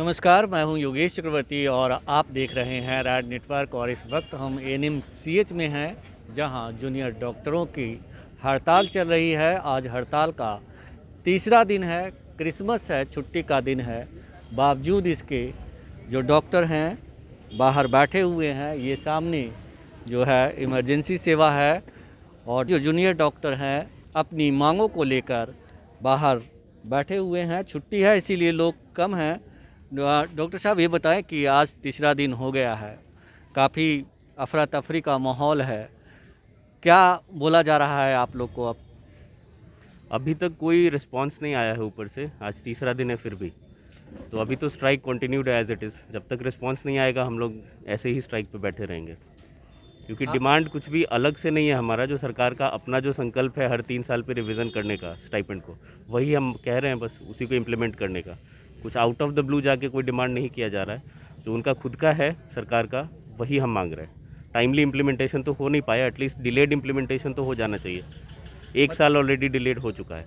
नमस्कार, मैं हूं योगेश चक्रवर्ती और आप देख रहे हैं रैड नेटवर्क। और इस वक्त हम एनएमसीएच में हैं, जहां जूनियर डॉक्टरों की हड़ताल चल रही है। आज हड़ताल का तीसरा दिन है, क्रिसमस है, छुट्टी का दिन है। बावजूद इसके जो डॉक्टर हैं बाहर बैठे हुए हैं। ये सामने जो है इमरजेंसी सेवा है और जो जूनियर डॉक्टर हैं अपनी मांगों को लेकर बाहर बैठे हुए हैं। छुट्टी है इसीलिए लोग कम हैं। डॉक्टर साहब, ये बताएं कि आज तीसरा दिन हो गया है, काफ़ी अफरा तफरी का माहौल है, क्या बोला जा रहा है आप लोग को अब? अभी तक कोई रिस्पांस नहीं आया है ऊपर से। आज तीसरा दिन है फिर भी, तो अभी तो स्ट्राइक कंटिन्यूड है एज इट इज़। जब तक रिस्पांस नहीं आएगा हम लोग ऐसे ही स्ट्राइक पे बैठे रहेंगे, क्योंकि डिमांड कुछ भी अलग से नहीं है। हमारा जो सरकार का अपना जो संकल्प है हर 3 साल पे रिवीजन करने का स्टाइपेंड को, वही हम कह रहे हैं, बस उसी को इम्प्लीमेंट करने का। कुछ आउट ऑफ द ब्लू जाके कोई डिमांड नहीं किया जा रहा है। जो उनका खुद का है सरकार का, वही हम मांग रहे हैं। टाइमली इम्प्लीमेंटेशन तो हो नहीं पाया, एटलीस्ट डिलेड इम्प्लीमेंटेशन तो हो जाना चाहिए। 1 साल ऑलरेडी डिलेड हो चुका है।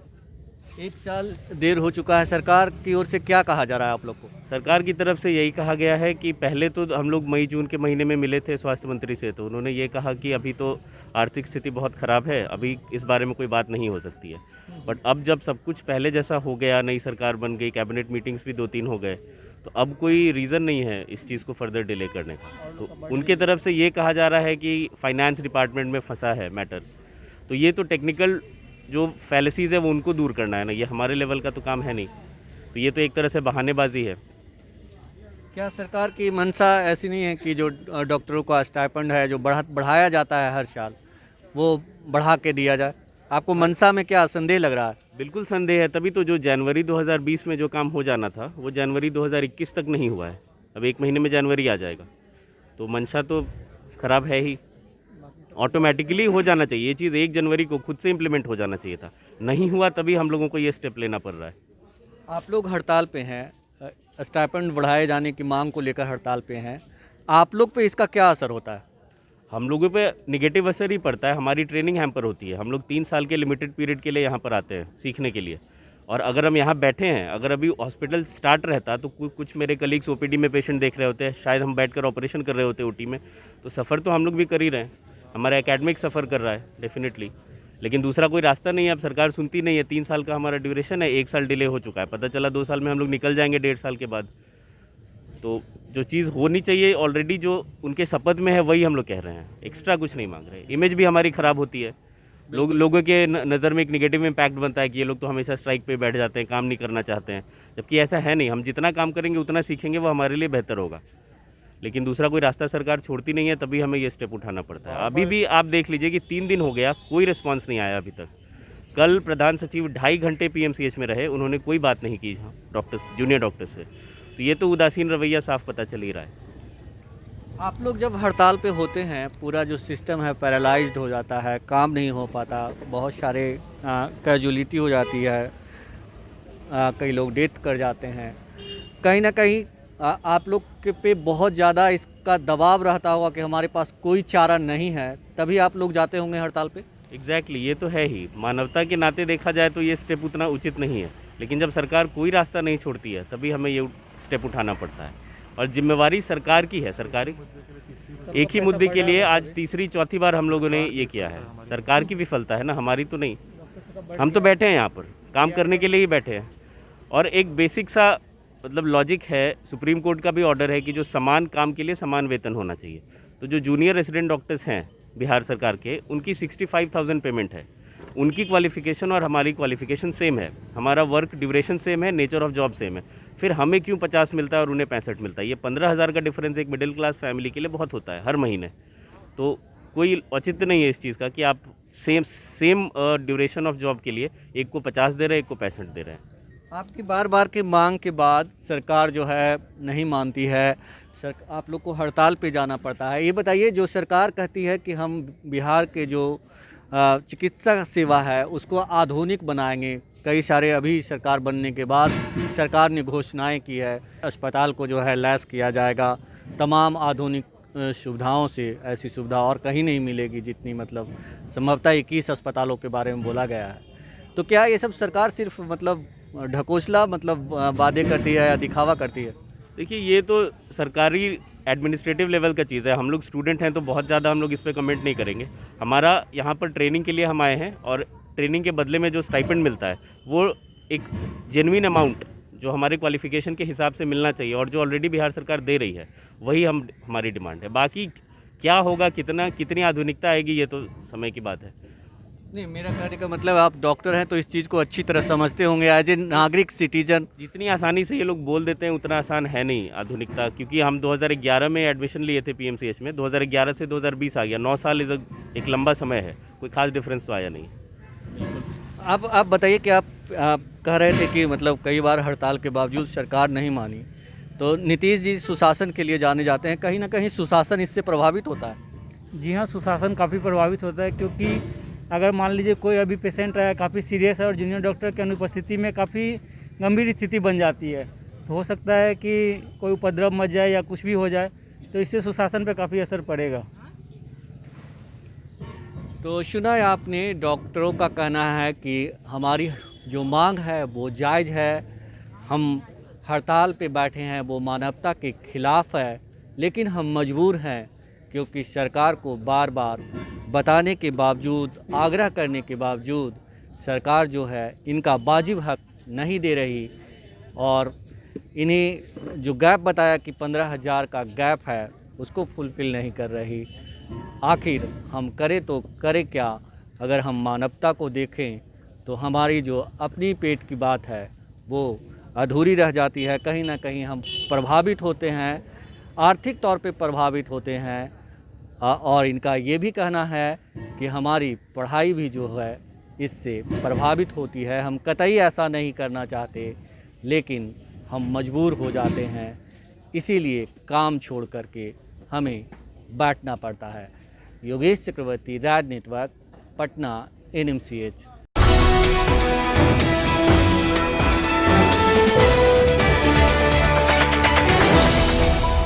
1 साल देर हो चुका है। सरकार की ओर से क्या कहा जा रहा है आप लोग को? सरकार की तरफ से यही कहा गया है कि पहले तो हम लोग मई जून के महीने में मिले थे स्वास्थ्य मंत्री से, तो उन्होंने ये कहा कि अभी तो आर्थिक स्थिति बहुत ख़राब है, अभी इस बारे में कोई बात नहीं हो सकती है। बट अब जब सब कुछ पहले जैसा हो गया, नई सरकार बन गई, कैबिनेट मीटिंग्स भी 2-3 हो गए, तो अब कोई रीज़न नहीं है इस चीज़ को फर्दर डिले करने का। तो उनके तरफ से ये कहा जा रहा है कि फाइनेंस डिपार्टमेंट में फंसा है मैटर। तो ये तो टेक्निकल जो फैलेसीज़ है वो उनको दूर करना है ना, ये हमारे लेवल का तो काम है नहीं। तो ये तो एक तरह से बहानेबाजी है। क्या सरकार की मंशा ऐसी नहीं है कि जो डॉक्टरों का स्टाइपेंड है जो बढ़ाया जाता है हर साल, वो बढ़ा के दिया जाए? आपको मंशा में क्या संदेह लग रहा है? बिल्कुल संदेह है, तभी तो जो जनवरी 2020 में जो काम हो जाना था वो जनवरी 2021 तक नहीं हुआ है। अब 1 महीने में जनवरी आ जाएगा, तो मंशा तो खराब है ही। ऑटोमेटिकली हो जाना चाहिए ये चीज़, 1 जनवरी को खुद से इम्प्लीमेंट हो जाना चाहिए था। नहीं हुआ, तभी हम लोगों को ये स्टेप लेना पड़ रहा है। आप लोग हड़ताल पे हैं, स्टाइपेंड बढ़ाए जाने की मांग को लेकर हड़ताल पे हैं। आप लोग पे इसका क्या असर होता है? हम लोगों पे निगेटिव असर ही पड़ता है। हमारी ट्रेनिंग हैम्पर होती है। हम लोग 3 साल के लिमिटेड पीरियड के लिए यहाँ पर आते हैं सीखने के लिए, और अगर हम यहाँ बैठे हैं, अगर अभी हॉस्पिटल स्टार्ट रहता तो कुछ मेरे कलीग्स ओपीडी में पेशेंट देख रहे होते हैं, शायद हम बैठकर ऑपरेशन कर रहे होते ओटी में। तो सफ़र तो हम लोग भी कर ही रहे हैं, हमारा एकेडमिक सफ़र कर रहा है डेफिनेटली, लेकिन दूसरा कोई रास्ता नहीं है। अब सरकार सुनती नहीं है। 3 साल का हमारा ड्यूरेशन है, 1 साल डिले हो चुका है। पता चला 2 साल में हम लोग निकल जाएंगे 1.5 साल के बाद। तो जो चीज़ होनी चाहिए ऑलरेडी जो उनके शपथ में है वही हम लोग कह रहे हैं, एक्स्ट्रा कुछ नहीं मांग रहे। इमेज भी हमारी ख़राब होती है, लोगों के नज़र में एक नेगेटिव इम्पैक्ट बनता है कि ये लोग तो हमेशा स्ट्राइक पे बैठ जाते हैं, काम नहीं करना चाहते हैं, जबकि ऐसा है नहीं। हम जितना काम करेंगे उतना सीखेंगे, वो हमारे लिए बेहतर होगा। लेकिन दूसरा कोई रास्ता सरकार छोड़ती नहीं है, तभी हमें ये स्टेप उठाना पड़ता है। अभी भी आप देख लीजिए कि 3 दिन हो गया, कोई रिस्पॉन्स नहीं आया अभी तक। कल प्रधान सचिव 2.5 घंटे पीएमसीएच में रहे, उन्होंने कोई बात नहीं की डॉक्टर्स, जूनियर डॉक्टर्स से। तो ये तो उदासीन रवैया साफ पता चल ही रहा है। आप लोग जब हड़ताल पे होते हैं, पूरा जो सिस्टम है पैरालाइज्ड हो जाता है, काम नहीं हो पाता, बहुत सारे कैजुअलिटी हो जाती है, कई लोग डेथ कर जाते हैं। कहीं ना कहीं आप लोग के पे बहुत ज़्यादा इसका दबाव रहता होगा कि हमारे पास कोई चारा नहीं है, तभी आप लोग जाते होंगे हड़ताल पे। एग्जैक्टली, ये तो है ही। मानवता के नाते देखा जाए तो ये स्टेप उतना उचित नहीं है, लेकिन जब सरकार कोई रास्ता नहीं छोड़ती है तभी हमें ये स्टेप उठाना पड़ता है। और जिम्मेवारी सरकार की है। सरकारी एक ही मुद्दे के लिए आज तीसरी चौथी बार हम लोगों ने ये किया है। सरकार की विफलता है ना, हमारी तो नहीं। हम तो बैठे हैं यहाँ पर, काम करने के लिए ही बैठे हैं। और एक बेसिक सा मतलब लॉजिक है, सुप्रीम कोर्ट का भी ऑर्डर है कि जो समान काम के लिए समान वेतन होना चाहिए। तो जो जूनियर रेसिडेंट डॉक्टर्स हैं बिहार सरकार के, उनकी 65,000 पेमेंट है। उनकी क्वालिफिकेशन और हमारी क्वालिफिकेशन सेम है, हमारा वर्क ड्यूरेशन सेम है, नेचर ऑफ जॉब सेम है। फिर हमें क्यों 50 मिलता है और उन्हें 65 मिलता है? ये 15,000 का डिफरेंस एक मिडिल क्लास फैमिली के लिए बहुत होता है हर महीने। तो कोई औचित्य नहीं है इस चीज़ का कि आप सेम ड्यूरेशन ऑफ जॉब के लिए एक को 50 दे रहे हैं, एक को 65 दे रहे हैं। आपकी बार बार की मांग के बाद सरकार जो है नहीं मानती है, आप लोग को हड़ताल पे जाना पड़ता है। ये बताइए, जो सरकार कहती है कि हम बिहार के जो चिकित्सा सेवा है उसको आधुनिक बनाएंगे, कई सारे अभी सरकार बनने के बाद सरकार ने घोषणाएं की है, अस्पताल को जो है लैस किया जाएगा तमाम आधुनिक सुविधाओं से। ऐसी सुविधा और कहीं नहीं मिलेगी जितनी, मतलब संभवतः 21 अस्पतालों के बारे में बोला गया है। तो क्या ये सब सरकार सिर्फ मतलब ढकोसला, मतलब वादे करती है या दिखावा करती है? देखिए ये तो सरकारी एडमिनिस्ट्रेटिव लेवल का चीज़ है, हम लोग स्टूडेंट हैं तो बहुत ज़्यादा हम लोग इस पे कमेंट नहीं करेंगे। हमारा यहाँ पर ट्रेनिंग के लिए हम आए हैं और ट्रेनिंग के बदले में जो स्टाइपेंड मिलता है वो एक जेन्युइन अमाउंट जो हमारे क्वालिफिकेशन के हिसाब से मिलना चाहिए और जो ऑलरेडी बिहार सरकार दे रही है वही हमारी डिमांड है। बाकी क्या होगा, कितनी आधुनिकता आएगी, ये तो समय की बात है। नहीं, मेरा कहने का मतलब आप डॉक्टर हैं तो इस चीज़ को अच्छी तरह समझते होंगे एज ए नागरिक सिटीजन। जितनी आसानी से ये लोग बोल देते हैं उतना आसान है नहीं आधुनिकता, क्योंकि हम 2011 में एडमिशन लिए थे पीएमसीएच में, 2011 से 2020 आ गया, 9 साल एक लंबा समय है, कोई खास डिफरेंस तो आया नहीं। आप बताइए कि आप कह रहे थे कि मतलब कई बार हड़ताल के बावजूद सरकार नहीं मानी, तो नीतीश जी सुशासन के लिए जाने जाते हैं, कहीं ना कहीं सुशासन इससे प्रभावित होता है। जी हाँ, सुशासन काफ़ी प्रभावित होता है, क्योंकि अगर मान लीजिए कोई अभी पेशेंट है काफ़ी सीरियस है और जूनियर डॉक्टर की अनुपस्थिति में काफ़ी गंभीर स्थिति बन जाती है, तो हो सकता है कि कोई उपद्रव मच जाए या कुछ भी हो जाए, तो इससे सुशासन पे काफ़ी असर पड़ेगा। तो सुना है आपने, डॉक्टरों का कहना है कि हमारी जो मांग है वो जायज़ है, हम हड़ताल पे बैठे हैं वो मानवता के खिलाफ है, लेकिन हम मजबूर हैं क्योंकि सरकार को बार बार बताने के बावजूद, आग्रह करने के बावजूद सरकार जो है इनका वाजिब हक नहीं दे रही और इन्हें जो गैप बताया कि 15,000 का गैप है उसको फुलफ़िल नहीं कर रही। आखिर हम करें तो करें क्या? अगर हम मानवता को देखें तो हमारी जो अपनी पेट की बात है वो अधूरी रह जाती है। कहीं ना कहीं हम प्रभावित होते हैं, आर्थिक तौर पे प्रभावित होते हैं और इनका ये भी कहना है कि हमारी पढ़ाई भी जो है इससे प्रभावित होती है। हम कतई ऐसा नहीं करना चाहते, लेकिन हम मजबूर हो जाते हैं, इसीलिए काम छोड़ करके हमें बैठना पड़ता है। योगेश चक्रवर्ती, रैड नेटवर्क, पटना, NMCH।